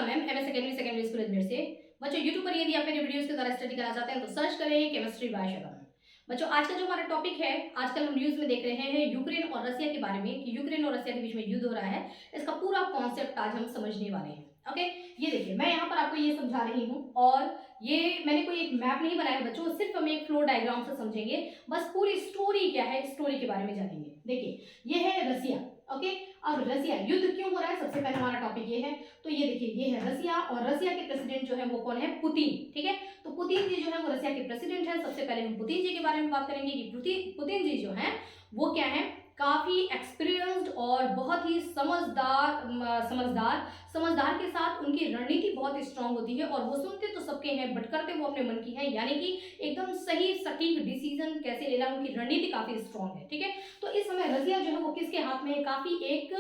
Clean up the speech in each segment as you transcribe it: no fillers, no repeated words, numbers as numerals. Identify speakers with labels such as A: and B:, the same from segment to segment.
A: Ma'am MS academy secondary school Ajmer से। बच्चों YouTube पर यदि आप मेरे वीडियोस के द्वारा स्टडी करना चाहते हैं तो सर्च करें केमिस्ट्री बाय शगम। बच्चों आज का जो हमारा टॉपिक है, आजकल हम न्यूज़ में देख रहे हैं यूक्रेन और रसिया के बारे में कि यूक्रेन और रसिया के बीच में युद्ध हो रहा है। इसका पूरा कॉन्सेप्ट आज हम समझने वाले हैं। ओके, ये देखिए मैं यहाँ पर आपको ये समझा रही हूँ और ये मैंने कोई एक मैप नहीं बनाया बच्चों, सिर्फ हम एक फ्लो डायग्राम से समझेंगे। बस पूरी स्टोरी क्या है, स्टोरी के बारे में जानेंगे। देखिए ये है रसिया। ओके, अब रसिया युद्ध क्यों हो रहा है, सबसे पहले हमारा टॉपिक ये है। तो ये देखिए ये है रसिया और रसिया के प्रेसिडेंट जो है वो कौन है, पुतिन। ठीक है, तो पुतिन जी जो है वो रसिया के प्रेसिडेंट है। सबसे पहले हम पुतिन जी के बारे में बात करेंगे कि पुतिन जी जो है वो क्या है, काफी एक्सपीरियंस्ड और बहुत ही समझदार के साथ उनकी रणनीति बहुत स्ट्रांग होती है और वो सुनते तो सबके हैं बट करते वो अपने मन की है, यानी कि एकदम सही सटीक डिसीजन कैसे लेना, उनकी रणनीति काफी स्ट्रांग है। ठीक है, तो इस समय रसिया जो है वो किसके हाथ में है, काफी एक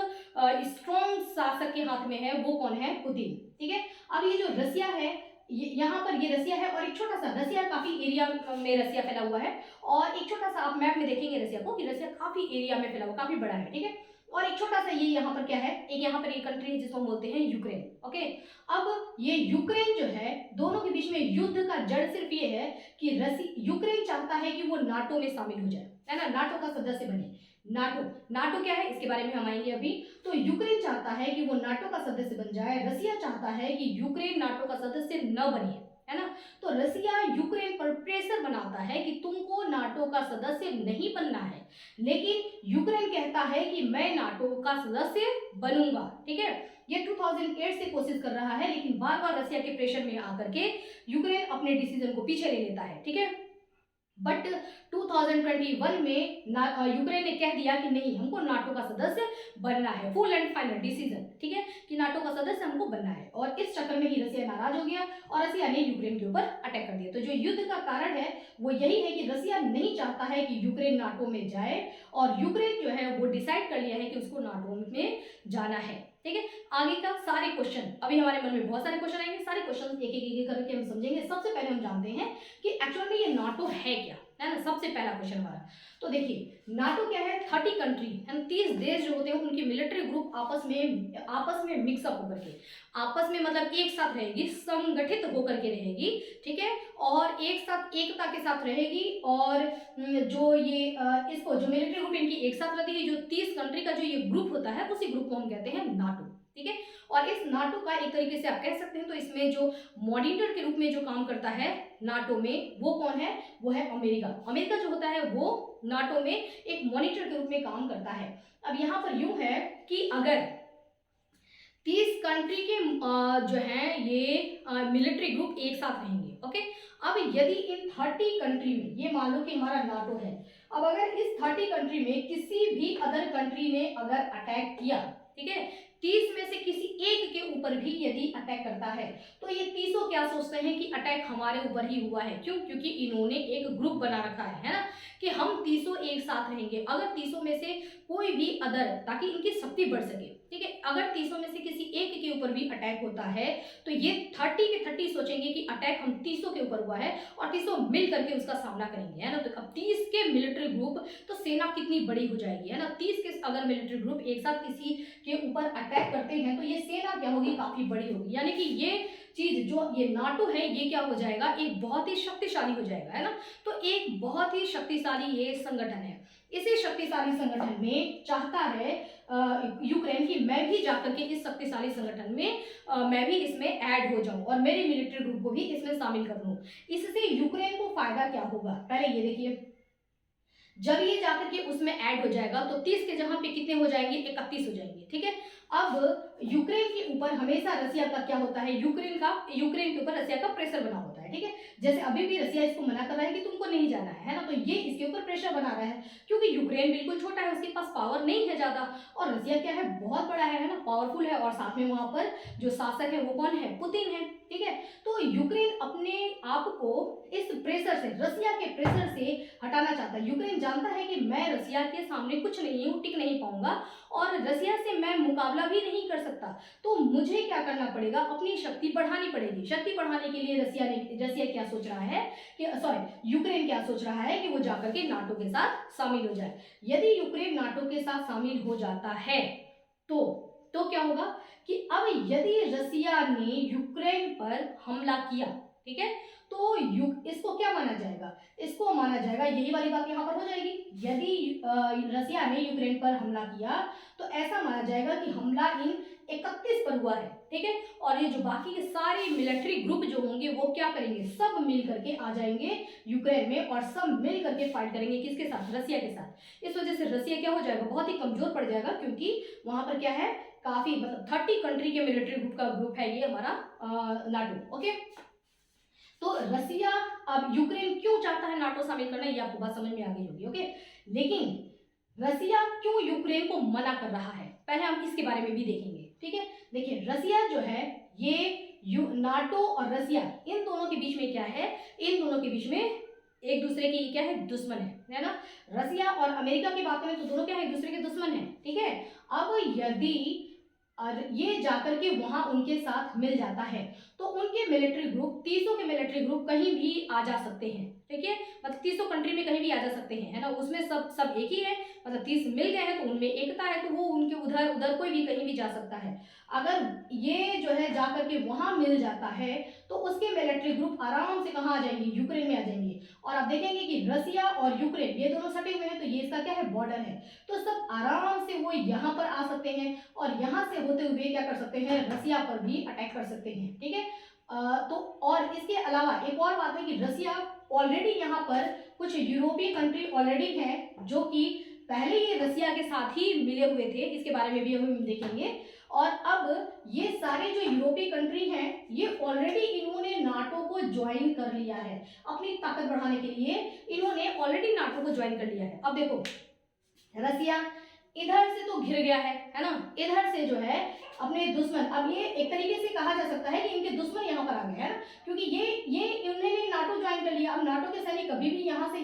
A: स्ट्रांग शासक के हाथ में है, वो कौन है, पुतिन। ठीक है, अब ये जो रसिया है यहाँ पर ये रसिया है और एक छोटा सा रसिया, काफी एरिया में रसिया फैला हुआ है और एक छोटा सा आप मैप में देखेंगे रसिया को कि रसिया काफी एरिया में फैला हुआ, काफी बड़ा है। ठीक है, और एक छोटा सा ये यहाँ पर क्या है, एक यहाँ पर एक कंट्री है जिसको हम बोलते हैं यूक्रेन। ओके, अब ये यूक्रेन जो है, दोनों के बीच में युद्ध का जड़ सिर्फ ये है कि यूक्रेन चाहता है कि वो नाटो में शामिल हो जाए, है ना, नाटो का सदस्य बने। नाटो क्या है इसके बारे में हम आएंगे अभी। तो यूक्रेन चाहता है कि वो नाटो का सदस्य बन जाए, रसिया चाहता है कि यूक्रेन नाटो का सदस्य न बने, है ना। तो रसिया यूक्रेन पर प्रेशर बनाता है कि तुमको नाटो का सदस्य नहीं बनना है, लेकिन यूक्रेन कहता है कि मैं नाटो का सदस्य बनूंगा। ठीक है, ये 2008 से कोशिश कर रहा है, लेकिन बार बार रसिया के प्रेशर में आकर के यूक्रेन अपने डिसीजन को पीछे ले लेता है। ठीक है, बट 2021 में यूक्रेन ने कह दिया कि नहीं, हमको नाटो का सदस्य बनना है, फुल एंड फाइनल डिसीजन। ठीक है, कि नाटो का सदस्य हमको बनना है और इस चक्कर में ही रसिया नाराज हो गया और रसिया ने यूक्रेन के ऊपर अटैक कर दिया। तो जो युद्ध का कारण है वो यही है कि रसिया नहीं चाहता है कि यूक्रेन नाटो में जाए और यूक्रेन जो है वो डिसाइड कर लिया है कि उसको नाटो में जाना है। ठीक है, आगे का सारे क्वेश्चन, अभी हमारे मन में बहुत सारे क्वेश्चन आएंगे, सारे क्वेश्चन एक एक करके हम समझेंगे। सबसे पहले हम जानते हैं कि एक्चुअल में ये नाटो है क्या, है ना, सबसे पहला क्वेश्चन हमारा। तो देखिए नाटो क्या है, 30 कंट्री, 30 देश जो होते हैं उनकी मिलिट्री ग्रुप आपस में मिक्सअप होकर के, आपस में मतलब एक साथ रहेगी, संगठित होकर के रहेगी। ठीक है, और एक साथ एकता के साथ रहेगी और जो ये इसको जो मिलिट्री ग्रुप इनकी एक साथ रहती है, जो 30 कंट्री का जो ये ग्रुप होता है उसी ग्रुप को हम कहते हैं नाटो। ठीक है, और इस नाटो का एक तरीके से आप कह सकते हैं तो इसमें जो मॉनिटर के रूप में जो काम करता है नाटो में वो कौन है, वो है अमेरिका। अमेरिका जो होता है वो नाटो में एक मॉनिटर के रूप में काम करता है। अब यहाँ पर यूं है कि अगर 30 कंट्री के जो है ये मिलिट्री ग्रुप एक साथ रहेंगे। ओके, अब यदि इन 30 कंट्री में, ये मान लो कि हमारा नाटो है, अब अगर इस 30 कंट्री में किसी भी अदर कंट्री ने अगर अटैक किया, ठीक है, 30 में से किसी एक के ऊपर भी यदि अटैक करता है तो ये 30 क्या सोचते हैं कि अटैक हमारे ऊपर ही हुआ है। क्यों? क्योंकि इन्होंने एक ग्रुप बना रखा है ना, कि हम 30 एक साथ रहेंगे। अगर 30 में से कोई भी अदर, ताकि इनकी शक्ति बढ़ सके, ठीक है, अगर 30 में से किसी एक के ऊपर भी अटैक होता है तो ये 30 के 30 सोचेंगे कि अटैक हम 30 के ऊपर हुआ है और 30 मिल करके उसका सामना करेंगे, है ना। तो अब 30 के मिलिट्री ग्रुप, तो सेना कितनी बड़ी हो जाएगी, है ना। 30 के अगर मिलिट्री ग्रुप एक साथ किसी के ऊपर अटैक करते हैं तो ये सेना क्या होगी, काफी बड़ी होगी। यानी कि ये चीज जो ये नाटो है ये क्या हो जाएगा, एक बहुत ही शक्तिशाली हो जाएगा, है ना। तो एक बहुत ही शक्तिशाली ये संगठन है। इसी शक्तिशाली संगठन में चाहता है यूक्रेन की मैं भी जाकर के इस शक्तिशाली संगठन में मैं भी इसमें ऐड हो जाऊं और मेरे मिलिट्री ग्रुप को भी इसमें शामिल कर लूं। इससे यूक्रेन को फायदा क्या होगा, पहले ये देखिए, जब ये जाकर के उसमें ऐड हो जाएगा तो 30 के जहां पे कितने हो जाएंगे, 31 हो जाएंगे। ठीक है, अब यूक्रेन के ऊपर हमेशा रसिया का क्या होता है, यूक्रेन के ऊपर रसिया का प्रेशर बना होता है। ठीक है, जैसे अभी भी रसिया इसको मना कर रहा है कि तुमको नहीं जाना है ना, तो ये इसके ऊपर प्रेशर बना रहा है क्योंकि यूक्रेन बिल्कुल छोटा है, उसके पास पावर नहीं है ज्यादा, और रसिया क्या है, बहुत बड़ा है ना, पावरफुल है, और साथ में वहां पर जो शासक है वो कौन है, पुतिन है। ठीक है, तो यूक्रेन अपने आप को इस प्रेशर से, रसिया के प्रेशर से हटाना चाहता है। यूक्रेन जानता है कि मैं रसिया के सामने कुछ नहीं हूं, टिक नहीं पाऊंगा और रसिया से मैं मुकाबला भी नहीं कर सकता, तो मुझे क्या करना पड़ेगा, अपनी शक्ति बढ़ानी पड़ेगी। शक्ति बढ़ाने के लिए रसिया क्या सोच रहा है कि यूक्रेन क्या सोच रहा है कि वो जाकर के नाटो के साथ शामिल हो जाए। यदि यूक्रेन नाटो के साथ शामिल हो जाता है तो क्या होगा कि अब यदि रसिया ने पर हमला किया, ठीक है, तो इसको क्या माना जाएगा, इसको माना जाएगा, यही वाली बात यहाँ पर हो जाएगी, यदि रसिया ने यूक्रेन पर हमला किया तो ऐसा माना जाएगा कि हमला इन 31 पर हुआ है, ठीक है, और ये जो बाकी के सारे मिलिट्री ग्रुप जो होंगे वो क्या करेंगे, सब मिल करके आ जाएंगे यूक्रेन में और सब मिल करके फाइट करेंगे, किसके साथ, रसिया के साथ। इस वजह से रसिया क्या हो जाएगा, बहुत ही कमजोर पड़ जाएगा, क्योंकि वहां पर क्या है, काफी मतलब 30 कंट्री के मिलिट्री ग्रुप का ग्रुप है ये हमारा नाटो। ओके, तो रसिया अब यूक्रेन क्यों चाहता है नाटो शामिल करना, ये आपको बात समझ में आ गई होगी। ओके, लेकिन रसिया क्यों यूक्रेन को मना कर रहा है, पहले हम इसके बारे में भी देखेंगे, ठीक है। देखिए, रसिया जो है ये नाटो और रसिया इन दोनों के बीच में क्या है, इन दोनों के बीच में एक दूसरे की क्या है, दुश्मन है ना। रसिया और अमेरिका की बात करें तो दोनों क्या है, एक दूसरे के दुश्मन है, ठीक है। अब यदि और ये जाकर के वहां उनके साथ मिल जाता है तो उनके मिलिट्री ग्रुप, 30 के मिलिट्री ग्रुप कहीं भी आ जा सकते हैं, ठीक है, मतलब 30 कंट्री में कहीं भी आ जा सकते हैं, है ना, उसमें सब एक ही है, मतलब 30 मिल गए हैं तो उनमें एकता है, तो वो उनके उधर कोई भी कहीं भी जा सकता है। अगर ये जो है जाकर के वहां मिल जाता है तो उसके मिलिट्री ग्रुप आराम से कहाँ आ जाएंगे, यूक्रेन में आ जाएंगे, और आप देखेंगे कि रसिया और यूक्रेन ये दोनों सटे हुए हैं, तो ये इसका क्या है, बॉर्डर है, तो सब आराम से वो यहाँ पर आ सकते हैं और यहाँ से होते हुए क्या कर सकते हैं, रसिया पर भी अटैक कर सकते हैं, ठीक है। तो और इसके अलावा एक और बात है कि रसिया ऑलरेडी यहाँ पर कुछ यूरोपीय कंट्री ऑलरेडी हैं जो कि पहले ये रसिया के साथ ही मिले हुए थे, इसके बारे में भी हम देखेंगे। और अब ये सारे जो यूरोपीय कंट्री हैं ये ऑलरेडी इन्होंने नाटो को ज्वाइन कर लिया है, अपनी ताकत बढ़ाने के लिए इन्होंने ऑलरेडी नाटो को ज्वाइन कर लिया है। अब देखो, रसिया इधर से तो घिर गया है ना, इधर से जो है अपने दुश्मन, अब ये एक तरीके से कहा जा सकता है कि इनके दुश्मन यहाँ पर आ गए हैं ना, क्योंकि ये इन्होंने नाटो ज्वाइन कर लिया। अब नाटो के सैनिक कभी भी यहाँ से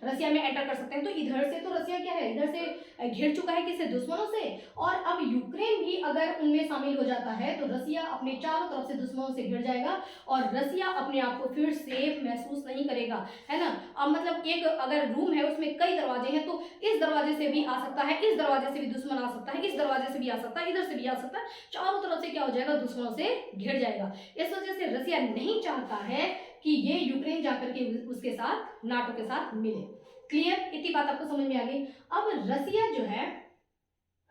A: रसिया में एंटर कर सकते हैं, तो इधर से तो रसिया क्या है, इधर से घिर चुका है किससे, दुश्मनों से, और अब यूक्रेन भी अगर उनमें शामिल हो जाता है तो रसिया अपने चारों तरफ से दुश्मनों से घिर जाएगा और रसिया अपने आप को फिर सेफ महसूस नहीं करेगा, है ना। अब मतलब एक अगर रूम है उसमें कई दरवाजे हैं तो इस दरवाजे से भी आ सकता है, इस दरवाजे से भी दुश्मन आ सकता है, इस दरवाजे से भी आ सकता है, इधर से भी आ सकता है, चारों तरफ से क्या हो जाएगा, दुश्मनों से घिर जाएगा। इस वजह से रसिया नहीं चाहता है कि ये यूक्रेन जाकर के उसके साथ, नाटो के साथ मिले। क्लियर, इतनी बात आपको समझ में आ गई। अब रसिया जो है,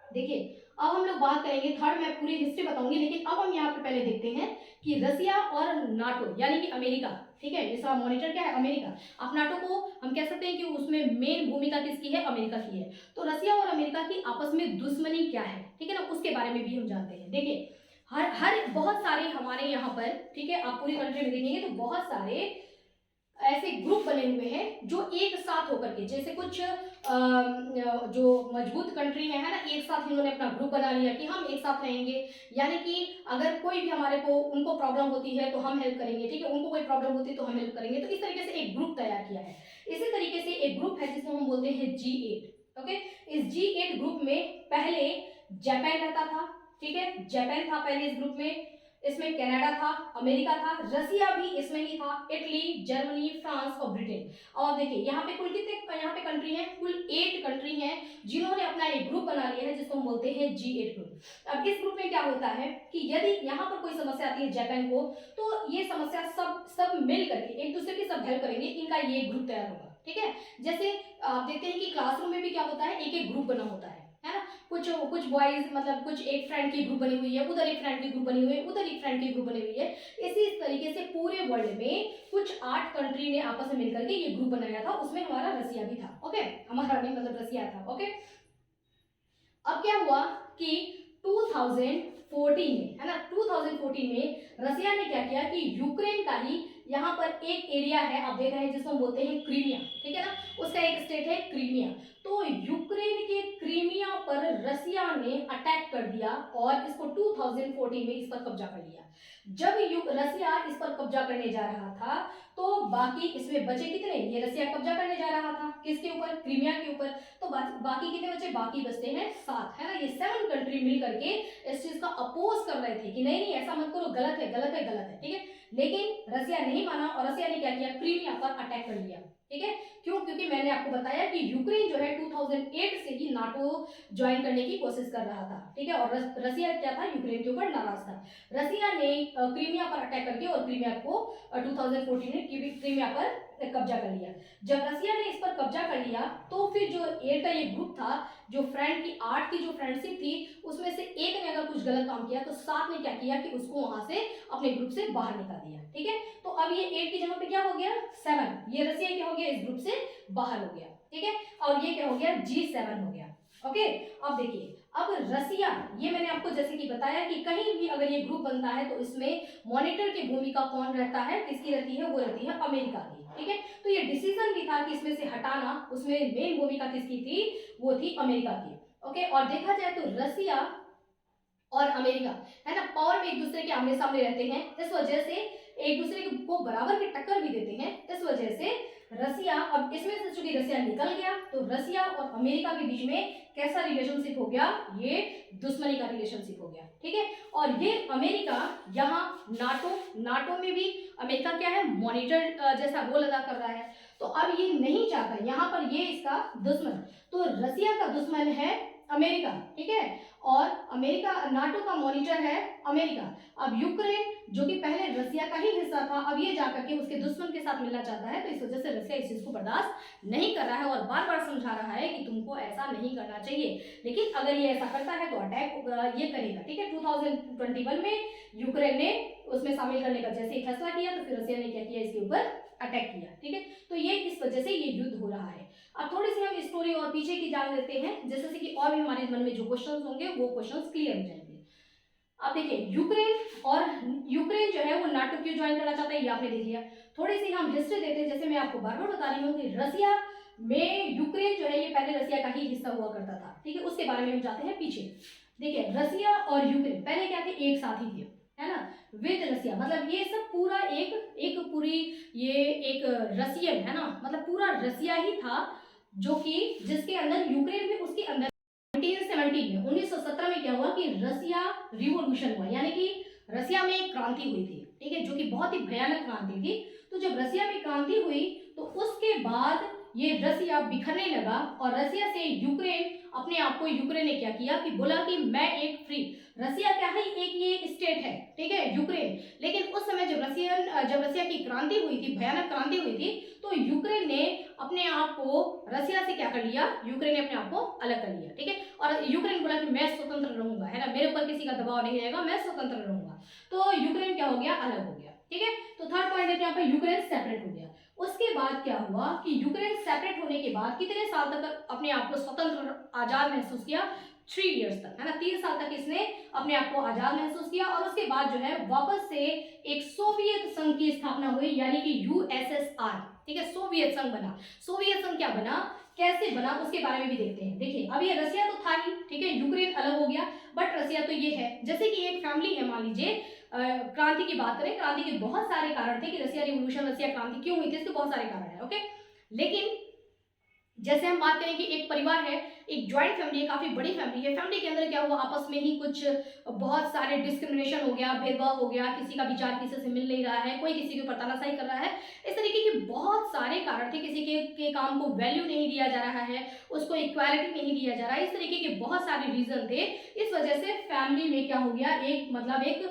A: देखिए अब हम लोग बात करेंगे थर्ड, मैं पूरी हिस्ट्री बताऊंगी, लेकिन अब हम यहाँ पे पहले देखते हैं कि रसिया और नाटो यानी कि अमेरिका, ठीक है, इसका मॉनिटर क्या है, अमेरिका। अब नाटो को हम कह सकते हैं कि उसमें मेन भूमिका किसकी है, अमेरिका की है। तो रसिया और अमेरिका की आपस में दुश्मनी क्या है, ठीक है ना, उसके बारे में भी हम जानते हैं। देखिए हर बहुत सारे हमारे यहाँ पर, ठीक है, आप पूरी कंट्री में देखेंगे तो बहुत सारे ऐसे ग्रुप बने हुए हैं जो एक साथ होकर के, जैसे कुछ जो मजबूत कंट्री है ना, एक साथ इन्होंने अपना ग्रुप बना लिया कि हम एक साथ रहेंगे, यानी कि अगर कोई भी हमारे को, उनको प्रॉब्लम होती है तो हम हेल्प करेंगे, ठीक है, उनको कोई प्रॉब्लम होती है तो हम हेल्प करेंगे, तो इस तरीके से एक ग्रुप तैयार किया है। इसी तरीके से एक ग्रुप है जिसको हम बोलते हैं G8। ओके, इस G8 ग्रुप में पहले जापान रहता था, ठीक है, जापान था पहले इस ग्रुप में, इसमें कनाडा था, अमेरिका था, रसिया भी इसमें ही था, इटली, जर्मनी, फ्रांस और ब्रिटेन। और देखिए यहाँ पे कुल कितने यहाँ पे कंट्री हैं, कुल 8 कंट्री हैं जिन्होंने अपना एक ग्रुप बना लिया है जिसको हम बोलते हैं G8 ग्रुप। अब इस ग्रुप में क्या होता है कि यदि यहाँ पर कोई समस्या आती है जापान को, तो ये समस्या सब मिल करके एक दूसरे की सब हेल्प करेंगे, इनका ये ग्रुप तैयार होगा, ठीक है। जैसे आप देखते हैं कि क्लासरूम में भी क्या होता है, एक एक ग्रुप बना होता है ना, कुछ बॉयज, मतलब कुछ एक फ्रेंड की ग्रुप बनी हुई है, उधर एक फ्रेंड की ग्रुप बनी हुई है, उधर एक फ्रेंड की ग्रुप बनी हुई है। इसी तरीके से पूरे वर्ल्ड में कुछ 8 कंट्री ने आपस में मिलकर के ये ग्रुप बनाया था, उसमें हमारा रसिया भी था। ओके, हमारा नहीं मतलब रसिया था। ओके, अब क्या हुआ कि 2014 में, है ना, 2014 में रसिया ने क्या किया कि यूक्रेन का ही यहाँ पर एक एरिया है, आप देख रहे हैं, जिसको हम बोलते हैं क्रीमिया, ठीक है ना, उसका एक स्टेट है क्रीमिया। तो यूक्रेन के क्रीमिया पर रसिया ने अटैक कर दिया और इसको 2014 में इस पर कब्जा कर लिया। जब रसिया इस पर कब्जा करने जा रहा था तो बाकी इसमें बचे कितने, ये रसिया कब्जा करने जा रहा था किसके ऊपर, क्रीमिया के ऊपर, तो बाकी कितने बचे, बाकी बचते हैं 7, है ना। ये 7 कंट्री मिल करके इस चीज का अपोज कर रहे थे कि नहीं ऐसा मत करो, गलत है, ठीक है। लेकिन रसिया नहीं माना और रसिया ने क्या किया, क्रीमिया पर अटैक कर लिया, ठीक है। क्यों? क्योंकि मैंने आपको बताया कि यूक्रेन जो है 2008 से ही नाटो ज्वाइन करने की कोशिश कर रहा था, ठीक है। और रसिया क्या था, यूक्रेन के ऊपर नाराज था। रसिया ने क्रीमिया पर अटैक करके और क्रीमिया को 2014 में क्रीमिया पर कब्जा कर लिया। जब रसिया ने इस पर कब्जा कर लिया तो फिर जो 8 का ये ग्रुप था, जो फ्रेंड की 8 की जो फ्रेंडशिप थी, उसमें से एक ने अगर कुछ गलत काम किया तो 7 ने क्या किया कि उसको वहां से अपने ग्रुप से बाहर निकाल दिया, ठीक है। तो अब ये 8 की जगह पे क्या हो गया, 7, ये रसिया क्या हो गया, इस ग्रुप से बाहर हो गया, ठीक है। और ये क्या हो गया, G7 हो गया। ओके, अब देखिए, अब रसिया, ये मैंने आपको जैसे कि बताया कि कहीं भी अगर ये ग्रुप बनता है तो इसमें मॉनिटर की भूमिका कौन रहता है, किसकी रहती है, वो रहती है अमेरिका की, ठीक है। तो ये डिसीजन भी था कि इसमें से हटाना, उसमें मेन भूमिका किसकी थी, वो थी अमेरिका की। ओके, और देखा जाए तो रसिया और अमेरिका है ना, पावर में एक दूसरे के आमने सामने रहते हैं, इस वजह से एक दूसरे को बराबर की टक्कर भी देते हैं। इस वजह से रसिया, अब इसमें से चूंकि रसिया निकल गया तो रसिया और अमेरिका के बीच में कैसा रिलेशनशिप हो गया, ये दुश्मनी का रिलेशनशिप हो गया, ठीक है। और ये अमेरिका यहाँ नाटो में भी अमेरिका क्या है, मॉनिटर जैसा रोल अदा कर रहा है। तो अब ये नहीं चाहता, यहाँ पर ये इसका दुश्मन, तो रसिया का दुश्मन है अमेरिका, ठीक है। और अमेरिका, नाटो का मॉनिटर है अमेरिका। अब यूक्रेन जो कि पहले रसिया का ही हिस्सा था, अब ये जाकर के उसके दुश्मन के साथ मिलना चाहता है, तो इस वजह से रसिया इस चीज को बर्दाश्त नहीं कर रहा है और बार बार समझा रहा है कि तुमको ऐसा नहीं करना चाहिए। लेकिन अगर ये ऐसा करता है तो अटैक ये करेगा, ठीक है। 2021 में यूक्रेन ने उसमें शामिल करने का जैसे ही फैसला किया तो फिर रसिया ने क्या किया, इसके ऊपर अटैक किया, ठीक है। तो ये इस वजह से ये युद्ध हो रहा है। अब थोड़ी सी हम स्टोरी और पीछे की जान लेते हैं, जैसे से कि और भी हमारे मन में जो क्वेश्चंस होंगे वो क्वेश्चंस क्लियर हो जाएंगे। अब देखिए, यूक्रेन जो है वो नाटो क्यों ज्वाइन करना चाहता है, ये आपने देख लिया। थोड़ी सी हम हिस्ट्री देते हैं, जैसे मैं आपको बार बार बता रही हूँ कि रसिया में यूक्रेन जो है ये पहले रसिया का ही हिस्सा हुआ करता था, ठीक है। उसके बारे में हम जाते हैं पीछे। देखिए, रसिया और यूक्रेन पहले क्या थे, एक साथ ही थे, है ना, विद रसिया, मतलब ये सब पूरा एक पूरी ये एक रसियन है ना, मतलब पूरा रसिया ही था, जो कि जिसके अंदर यूक्रेन में, उसके अंदर 1917 में क्या हुआ कि रसिया रिवॉल्यूशन हुआ, यानी कि रसिया में एक क्रांति हुई थी, ठीक है, जो कि बहुत ही भयानक क्रांति थी। तो जब रसिया में क्रांति हुई तो उसके बाद ये रसिया बिखरने लगा और रसिया से यूक्रेन, अपने आप को यूक्रेन ने क्या किया कि बोला कि मैं एक फ्री, रसिया क्या है, एक ये स्टेट है, ठीक है, यूक्रेन। लेकिन उस समय जब रसिया की क्रांति हुई थी, भयानक क्रांति हुई थी, तो यूक्रेन ने अपने आप को रसिया से क्या कर लिया, यूक्रेन ने अपने आप को अलग कर लिया, ठीक है। और यूक्रेन बोला कि मैं स्वतंत्र रहूंगा, है ना, मेरे ऊपर किसी का दबाव नहीं रहेगा, मैं स्वतंत्र रहूंगा। तो यूक्रेन क्या हो गया, अलग हो गया, ठीक है। तो थर्ड पॉइंट है यहाँ पे यूक्रेन सेपरेट हो गया। उसके बाद क्या हुआ कि यूक्रेन सेपरेट होने के बाद कितने साल तक अपने आप को स्वतंत्र आजाद महसूस किया, 3 इयर्स तक, है ना, 3 साल तक इसने अपने आप को आजाद महसूस किया। और उसके बाद जो है वापस से एक सोवियत संघ की स्थापना हुई, यानी कि यूएसएसआर, ठीक है, सोवियत संघ बना। सोवियत संघ क्या बना, कैसे बना, उसके बारे में भी देखते हैं। देखिए, अब ये रसिया तो था ही, ठीक है, यूक्रेन अलग हो गया, बट रसिया तो ये है। जैसे कि एक फैमिली है, मान लीजिए क्रांति की बात करें, क्रांति के बहुत सारे कारण थे कि रसिया रिवोल्यूशन, रसिया क्रांति क्यों हुई थी, इसके बहुत सारे कारण है, ओके। लेकिन जैसे हम बात करें कि एक परिवार है, एक ज्वाइंट फैमिली है, काफी बड़ी फैमिली है, फैमिली के अंदर क्या हुआ, आपस में ही कुछ बहुत सारे डिस्क्रिमिनेशन हो गया, भेदभाव हो गया, किसी का विचार किसी से मिल नहीं रहा है, कोई किसी के ऊपर तानाशाही कर रहा है, इस तरीके के बहुत सारे कारण थे। किसी के काम को वैल्यू नहीं दिया जा रहा है, उसको इक्वालिटी नहीं दिया जा रहा है, इस तरीके के बहुत सारे रीजन थे। इस वजह से फैमिली में क्या हो गया, एक मतलब एक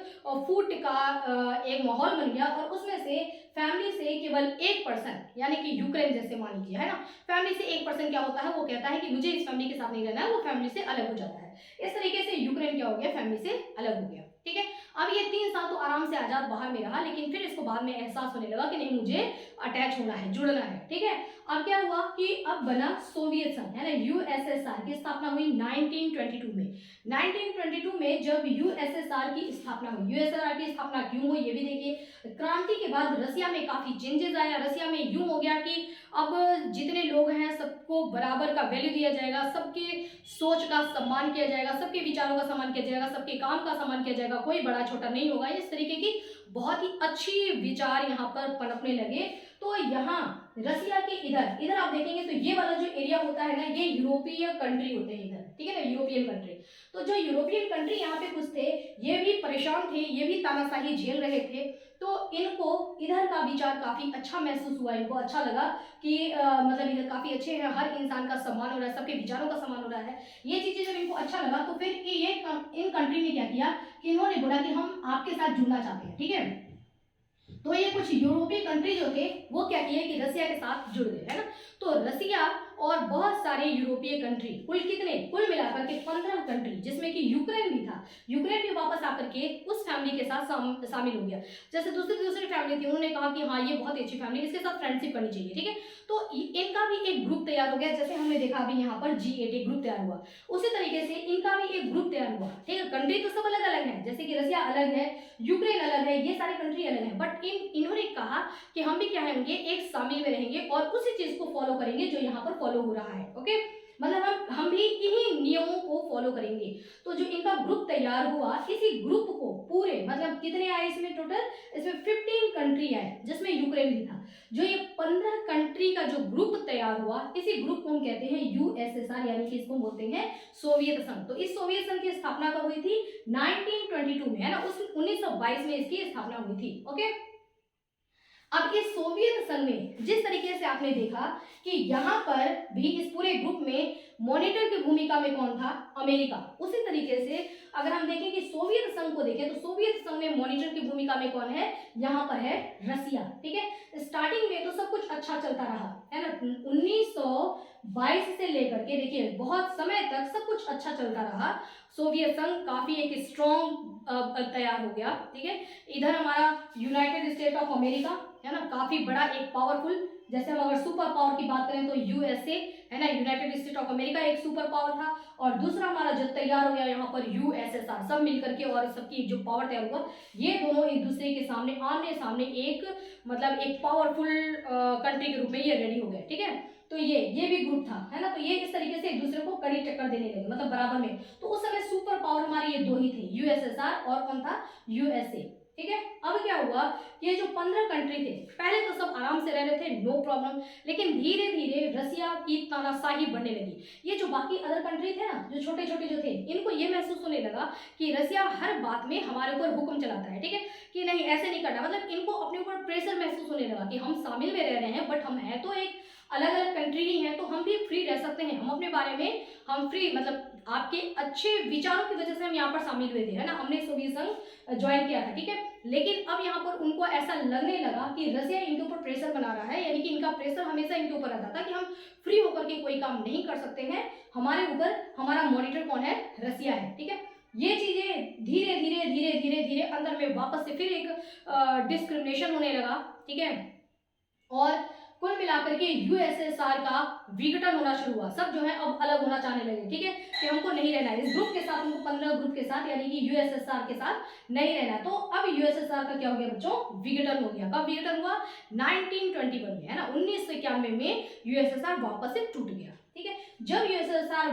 A: फूट का एक माहौल बन गया और उसमें से फैमिली से केवल एक पर्सन, यानी कि यूक्रेन जैसे मान लीजिए, है ना, फैमिली से एक पर्सन क्या होता है, वो कहता है कि मुझे इस फैमिली के साथ नहीं रहना है, वो फैमिली से अलग हो जाता है। इस तरीके से यूक्रेन क्या हो गया, फैमिली से अलग हो गया, ठीक है। अब ये 3 साल तो आराम से आजाद बाहर में रहा, लेकिन फिर इसको बाद में एहसास होने लगा कि नहीं, मुझे अटैच होना है, जुड़ना है, ठीक है। अब क्या हुआ कि अब बना सोवियत संघ, है ना, यूएसएसआर की स्थापना हुई 1922 में। 1922 में जब यूएसएसआर की स्थापना हुई, यूएसएसआर की स्थापना क्यों हुई ये भी देखिए। क्रांति के बाद रसिया में काफी चेंजेस आया, रसिया में यूं हो गया कि अब जितने लोग हैं सबको बराबर का वैल्यू दिया जाएगा, सबके सोच का सम्मान किया जाएगा, सबके विचारों का सम्मान किया जाएगा, सबके काम का सम्मान किया जाएगा, कोई बड़ा छोटा नहीं होगा, इस तरीके की बहुत ही अच्छी विचार यहाँ पर पनपने लगे। तो यहाँ रसिया के इधर आप देखेंगे तो ये वाला जो एरिया होता है ना, ये यूरोपीय कंट्री होते हैं इधर, ठीक है ना, यूरोपियन कंट्री। तो जो यूरोपियन कंट्री यहाँ पे कुछ थे, ये भी परेशान थे, ये भी तानाशाही झेल रहे थे। तो इनको इधर का विचार काफ़ी अच्छा महसूस हुआ, इनको अच्छा लगा कि मतलब इधर काफ़ी अच्छे हैं, हर इंसान का सम्मान हो रहा है, सबके विचारों का सम्मान हो रहा है। ये चीज़ें जब इनको अच्छा लगा तो फिर इन कंट्री ने क्या किया कि इन्होंने बोला कि हम आपके साथ जुड़ना चाहते हैं, ठीक है। तो ये कुछ यूरोपीय कंट्री जो थे वो क्या किए कि रसिया के साथ जुड़ गए, है ना। तो रसिया और बहुत सारे यूरोपीय कंट्री, कुल कितने, कुल मिलाकर के 15 कंट्री, जिसमें कि यूक्रेन भी था, यूक्रेन भी वापस आकर के उस फैमिली के साथ शामिल हो गया। जैसे दूसरी फैमिली थी, उन्होंने कहा कि हाँ ये बहुत अच्छी फैमिली, इसके साथ फ्रेंडशिप करनी चाहिए, ठीक है। तो इनका भी एक ग्रुप तैयार हो गया, जैसे हमने देखा अभी यहाँ पर G8 ग्रुप तैयार हुआ, उसी तरीके से इनका भी एक ग्रुप तैयार हुआ, ठीक है। कंट्री तो सब अलग अलग है, जैसे कि रसिया अलग है, यूक्रेन अलग है, ये सारी कंट्री अलग है, बट इन्होंने कहा कि हम भी क्या होंगे, एक शामिल में रहेंगे और उसी चीज को फॉलो करेंगे जो यहाँ पर फॉलो हो रहा है, ओके। मतलब हम भी इन्हीं नियमों को फॉलो करेंगे। तो जो इनका ग्रुप तैयार हुआ, इसी ग्रुप को पूरे मतलब कितने आए इसमें टोटल, इसमें 15 कंट्री आए, जिसमें यूक्रेन भी था। जो ये 15 कंट्री का जो ग्रुप तैयार हुआ, इसी ग्रुप को हम कहते हैं यूएसएसआर, यानी कि इसको बोलते हैं सोवियत संघ। तो इस सोवियत संघ की स्थापना कब हुई थी, 1922 में, है ना, उस 1922 में इसकी स्थापना हुई थी, ओके। अब इस सोवियत संघ में जिस तरीके से आपने देखा कि यहाँ पर भी इस पूरे ग्रुप में मॉनिटर की भूमिका में कौन था, अमेरिका, उसी तरीके से अगर हम देखें कि सोवियत संघ को देखें तो सोवियत संघ में मॉनिटर की भूमिका में कौन है, यहाँ पर है रसिया, ठीक है। स्टार्टिंग में तो सब कुछ अच्छा चलता रहा, है ना, 1922 से लेकर के देखिए बहुत समय तक सब कुछ अच्छा चलता रहा। सोवियत संघ काफी एक स्ट्रॉन्ग तैयार हो गया, ठीक है। इधर हमारा यूनाइटेड स्टेट ऑफ अमेरिका, है ना, काफी बड़ा एक पावरफुल, जैसे हम अगर सुपर पावर की बात करें तो यूएसए, है ना, यूनाइटेड स्टेट ऑफ अमेरिका एक सुपर पावर था, और दूसरा हमारा जो तैयार हो गया यहाँ पर यूएसएसआर, सब मिलकर के और सबकी जो पावर तैयार हुआ, ये दोनों एक दूसरे के सामने आमने सामने एक मतलब एक पावरफुल कंट्री के रूप में ये रेडी हो गए, ठीक है। तो ये भी ग्रुप था, है ना, तो ये इस तरीके से एक दूसरे को कड़ी टक्कर देने लगे, मतलब बराबर में। तो उस समय सुपर पावर हमारी ये दो ही थे, यूएसएसआर और कौन था, यूएसए, ठीक है। अब क्या हुआ, ये जो 15 कंट्री थे, पहले तो सब आराम से रह रहे थे, नो प्रॉब्लम, लेकिन धीरे धीरे रसिया की तानाशाही बढ़ने लगी। ये जो बाकी अदर कंट्री थे ना, जो छोटे छोटे जो थे, इनको ये महसूस होने लगा कि रसिया हर बात में हमारे ऊपर हुक्म चलाता है, ठीक है, कि नहीं ऐसे नहीं करना, मतलब इनको अपने ऊपर प्रेशर महसूस होने लगा कि हम शामिल में रह रहे हैं, बट हम है तो एक अलग अलग कंट्री ही है, तो हम भी फ्री रह सकते हैं, हम अपने बारे में हम फ्री, मतलब आपके अच्छे विचारों की वजह से हम यहाँ पर शामिल हुए थे, है ना, हमने सोवियत संघ ज्वाइन किया था, ठीक है। लेकिन अब यहाँ पर उनको ऐसा लगने लगा कि रसिया इनके ऊपर प्रेशर बना रहा है, यानी कि इनका प्रेशर हमेशा इनके ऊपर रहता था कि हम फ्री होकर के कोई काम नहीं कर सकते हैं, हमारे ऊपर हमारा मॉनिटर कौन है, रसिया है, ठीक है। ये चीजें धीरे धीरे धीरे धीरे धीरे अंदर में वापस से फिर एक डिस्क्रिमिनेशन होने लगा, ठीक है। और कुल मिलाकर के यूएसएसआर का विघटन होना शुरू हुआ, सब जो है अब अलग होना चाहने लगे, ठीक है, कि हमको नहीं रहना है इस ग्रुप के साथ, हमको 15 ग्रुप के साथ यानी कि यूएसएसआर के साथ नहीं रहना। तो अब यूएसएसआर का क्या हो गया बच्चों, विघटन हो गया। कब विघटन हुआ, 1921 में, है ना, 1991 में यूएसएसआर वापस से टूट गया, ठीक है। जब यूएसएसआर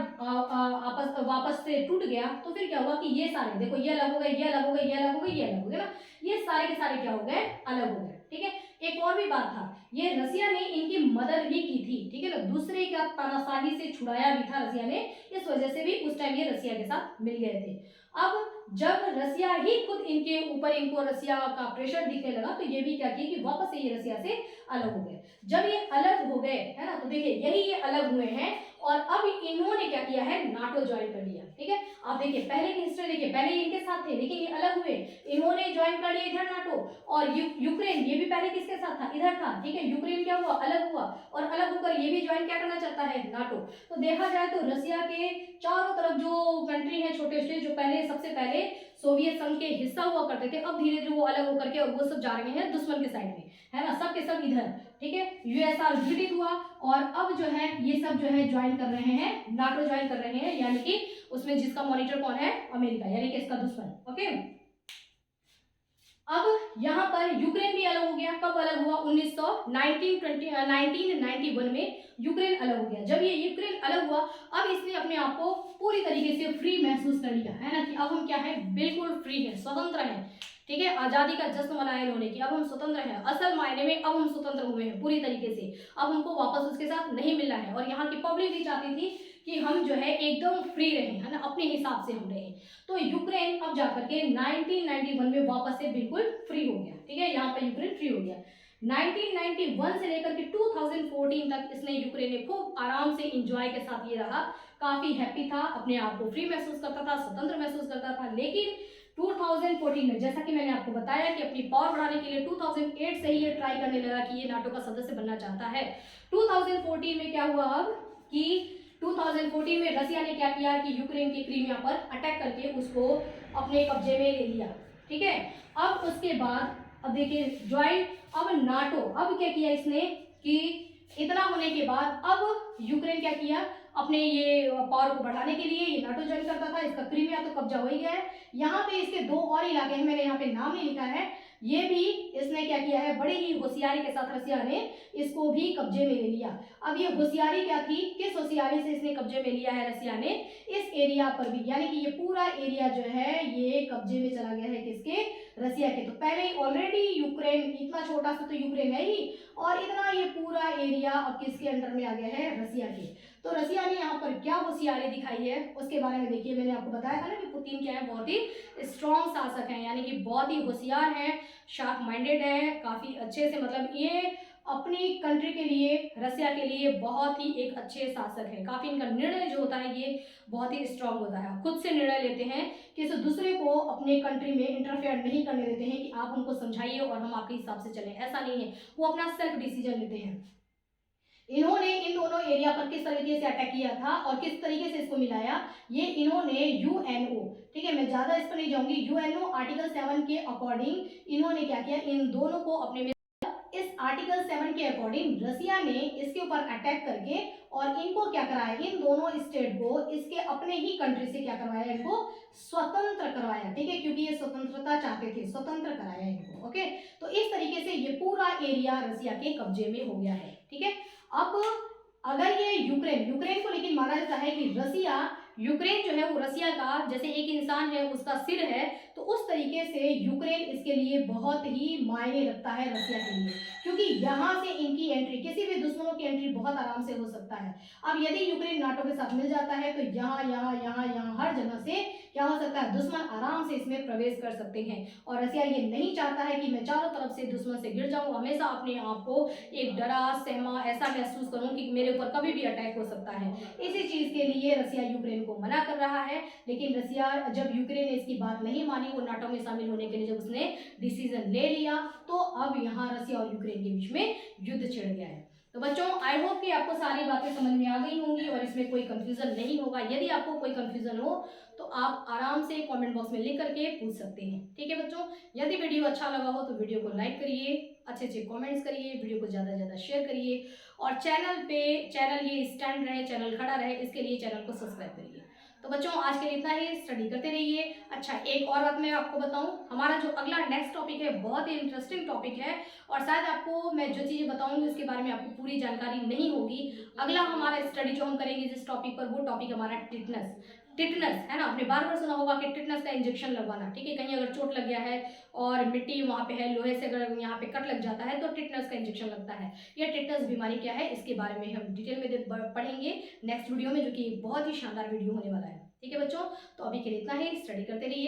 A: वापस से टूट गया तो फिर क्या हुआ कि ये सारे देखो, ये अलग हो गए, ये अलग हो गए, ये अलग हो गए, ये अलग हो गए ना, ये सारे के सारे क्या हो गए, अलग हो गए, ठीक है। एक और भी बात था, ये रसिया ने इनकी मदद भी की थी, ठीक है ना, दूसरे का तानाशाही से छुड़ाया भी था रसिया ने, इस वजह से भी उस टाइम ये रसिया के साथ मिल गए थे। अब जब रसिया ही खुद इनके ऊपर इनको रसिया का प्रेशर दिखने लगा तो ये भी क्या किया कि वापस से ये रसिया से अलग हो गए। जब ये अलग हो गए, है ना, तो देखिए यही ये अलग हुए हैं और अब इन्होंने क्या किया है, नाटो ज्वाइन कर लिया, ठीक है। आप देखिए पहले की हिस्ट्री देखिए, पहले इनके साथ थे लेकिन ये अलग हुए, इन्होंने ज्वाइन कर लिया इधर नाटो, और यूक्रेन ये भी पहले किसके साथ था, इधर था, ठीक है। यूक्रेन क्या हुआ, अलग हुआ, और अलग होकर ये भी ज्वाइन क्या करना चाहता है, नाटो। तो देखा जाए तो रसिया के चारों तरफ जो कंट्री है छोटे छोटे, जो पहले सबसे पहले सोवियत संघ के हिस्सा हुआ करते थे, अब धीरे धीरे वो अलग होकर के और वो सब जा रहे हैं दुश्मन के साइड में, है ना, सब के सब इधर, ठीक है। यूएसआर विघटित हुआ और अब जो है ये सब जो है ज्वाइन कर रहे हैं, नाटो ज्वाइन कर रहे हैं, यानी कि उसमें जिसका मॉनिटर कौन है, अमेरिका, यानी कि इसका दुश्मन, ओके। अब यहाँ पर यूक्रेन भी अलग हो गया, कब अलग हुआ, 1991 में यूक्रेन अलग हो गया। जब ये यूक्रेन अलग हुआ, अब इसने अपने आप को पूरी तरीके से फ्री महसूस कर लिया, है ना, कि अब हम क्या है, बिल्कुल फ्री है, स्वतंत्र है, ठीक है। आजादी का जश्न मनाए इन्होंने कि अब हम स्वतंत्र हैं, असल मायने में अब हम स्वतंत्र हुए हैं पूरी तरीके से, अब हमको वापस उसके साथ नहीं मिलना है। और यहाँ की पब्लिक भी चाहती थी कि हम जो है एकदम फ्री रहें, है ना, अपने हिसाब से हम रहें। तो यूक्रेन अब जाकर के 1991 में वापस से बिल्कुल फ्री हो गया, ठीक है। यहाँ पर यूक्रेन फ्री हो गया। 1991 से लेकर के 2014 तक इसने यूक्रेन ने खूब आराम से इंजॉय के साथ ये रहा, काफी हैप्पी था, अपने आप को फ्री महसूस करता था, स्वतंत्र महसूस करता था। लेकिन 2014 में, जैसा कि मैंने आपको बताया कि अपनी पावर बढ़ाने के लिए 2008 से ही ये ट्राई करने लगा कि ये नाटो का सदस्य बनना चाहता है। 2014 में क्या हुआ अब कि 2014 में रसिया ने क्या किया कि यूक्रेन के क्रीमिया पर अटैक करके उसको अपने कब्जे में ले लिया, ठीक है। अब उसके बाद अब देखिए ज्वाइन अब नाटो, अब क्या किया इसने कि इतना होने के बाद अब यूक्रेन क्या किया, अपने ये पावर को बढ़ाने के लिए ये नाटो ज्वाइन करता था, इसका क्रीमिया तो कब्जा हो ही गया है। यहाँ पे इसके दो और इलाके हैं, मैंने यहाँ पे नाम नहीं लिखा है, ये भी इसने क्या किया है, बड़ी ही होशियारी के साथ रसिया ने इसको भी कब्जे में ले लिया। अब ये होशियारी क्या थी, किस होशियारी से इसने कब्जे में लिया है रसिया ने, इस एरिया पर भी, यानी कि ये पूरा एरिया जो है ये कब्जे में चला गया है किसके, रसिया के। तो पहले ही ऑलरेडी यूक्रेन इतना छोटा सा तो यूक्रेन है ही, और इतना ये पूरा एरिया अब किसके अंडर में आ गया है, रसिया के। तो रसिया ने यहाँ पर क्या होशियारी दिखाई है उसके बारे में देखिए, मैंने आपको बताया था ना कि पुतिन क्या है, बहुत ही स्ट्रॉन्ग शासक हैं, यानी कि बहुत ही होशियार हैं, शार्प माइंडेड है, काफी अच्छे से, मतलब ये अपनी कंट्री के लिए, रसिया के लिए बहुत ही एक अच्छे शासक है। काफी इनका निर्णय जो होता है ये बहुत ही स्ट्रांग होता है, खुद से निर्णय लेते हैं, किसी दूसरे को अपने कंट्री में इंटरफेयर नहीं करने देते हैं कि आप हमको समझाइए और हम आपके हिसाब से चलें, ऐसा नहीं है, वो अपना सेल्फ डिसीजन लेते हैं। इन्होंने इन दोनों एरिया पर किस तरीके से अटैक किया था और किस तरीके से इसको मिलाया, ये इन्होंने यूएनओ, ठीक है, मैं ज्यादा इस पर नहीं जाऊंगी, यूएनओ आर्टिकल 7 के अकॉर्डिंग इन्होंने क्या किया, इन दोनों को अपने में, इस आर्टिकल 7 के अकॉर्डिंग रसिया ने इसके ऊपर अटैक करके और इनको क्या कराया, इन दोनों स्टेट को इसके अपने ही कंट्री से क्या करवाया, इनको स्वतंत्र करवाया, ठीक है, क्योंकि ये स्वतंत्रता चाहते थे, स्वतंत्र कराया इनको। ओके, तो इस तरीके से ये पूरा एरिया रसिया के कब्जे में हो गया है, ठीक है। अब अगर ये यूक्रेन को लेकिन माना जाता है कि रसिया, यूक्रेन जो है वो रसिया का जैसे एक इंसान है, उसका सिर है, तो उस तरीके से यूक्रेन इसके लिए बहुत ही मायने रखता है रसिया के लिए, क्योंकि यहाँ से इनकी एंट्री, किसी भी दुश्मनों की एंट्री बहुत आराम से हो सकता है। अब यदि यूक्रेन नाटो के साथ मिल जाता है तो यहाँ यहाँ यहाँ यहाँ हर जगह से क्या हो सकता है, दुश्मन आराम से इसमें प्रवेश कर सकते हैं। और रसिया ये नहीं चाहता है कि मैं चारों तरफ से दुश्मन से घिर जाऊं, हमेशा अपने आप को एक डरा सहमा ऐसा महसूस करूं कि मेरे ऊपर कभी भी अटैक हो सकता है। इसी चीज के लिए रसिया यूक्रेन को मना कर रहा है। लेकिन रसिया, जब यूक्रेन ने इसकी बात नहीं मानी, वो नाटो में शामिल होने के लिए जब उसने डिसीजन ले लिया, तो अब यहाँ रसिया और यूक्रेन के बीच में युद्ध छिड़ गया है। तो बच्चों, आई होप कि आपको सारी बातें समझ में आ गई होंगी और इसमें कोई कंफ्यूजन नहीं होगा। यदि आपको कोई कंफ्यूजन हो तो आप आराम से कमेंट बॉक्स में लिख करके पूछ सकते हैं, ठीक है बच्चों। यदि वीडियो अच्छा लगा हो तो वीडियो को लाइक करिए, अच्छे अच्छे कमेंट्स करिए, वीडियो को ज़्यादा से ज़्यादा शेयर करिए, और चैनल ये स्टैंड रहे, चैनल खड़ा रहे, इसके लिए चैनल को सब्सक्राइब करिए। तो बच्चों, आज के लिए इतना ही, स्टडी करते रहिए। अच्छा, एक और बात मैं आपको बताऊं, हमारा जो अगला नेक्स्ट टॉपिक है बहुत ही इंटरेस्टिंग टॉपिक है, और शायद आपको मैं जो चीज़ें बताऊंगी उसके बारे में आपको पूरी जानकारी नहीं होगी। अगला हमारा स्टडी जो हम करेंगे जिस टॉपिक पर, वो टॉपिक हमारा टिटनस है ना। आपने बार बार सुना होगा कि टिटनस का इंजेक्शन लगवाना, ठीक है, कहीं अगर चोट लग गया है और मिट्टी वहाँ पे है, लोहे से अगर यहाँ पे कट लग जाता है तो टिटनस का इंजेक्शन लगता है। यह टिटनस बीमारी क्या है, इसके बारे में हम डिटेल में पढ़ेंगे नेक्स्ट वीडियो में, जो कि बहुत ही शानदार वीडियो होने वाला है, ठीक है बच्चों। तो अभी के लिए इतना ही, स्टडी करते रहिए।